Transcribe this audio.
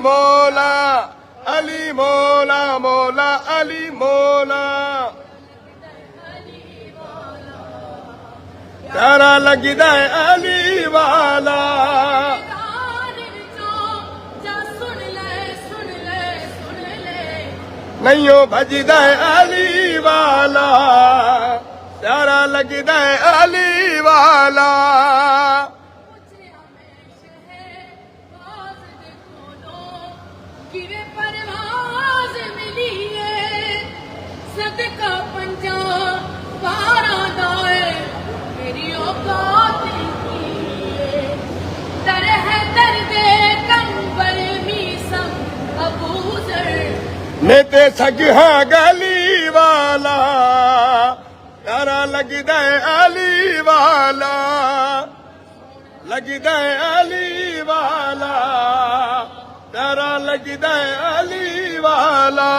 मौला अली मौला मौला अली मौला प्यारा लगदा है अली वाला नहीं हो भजदा है अली वाला प्यारा लगदा है अली वाला मैं ते सग हाँ गली वाला प्यारा लगदा है अली वाला लगदा है अली वाला प्यारा लगदा है अली वाला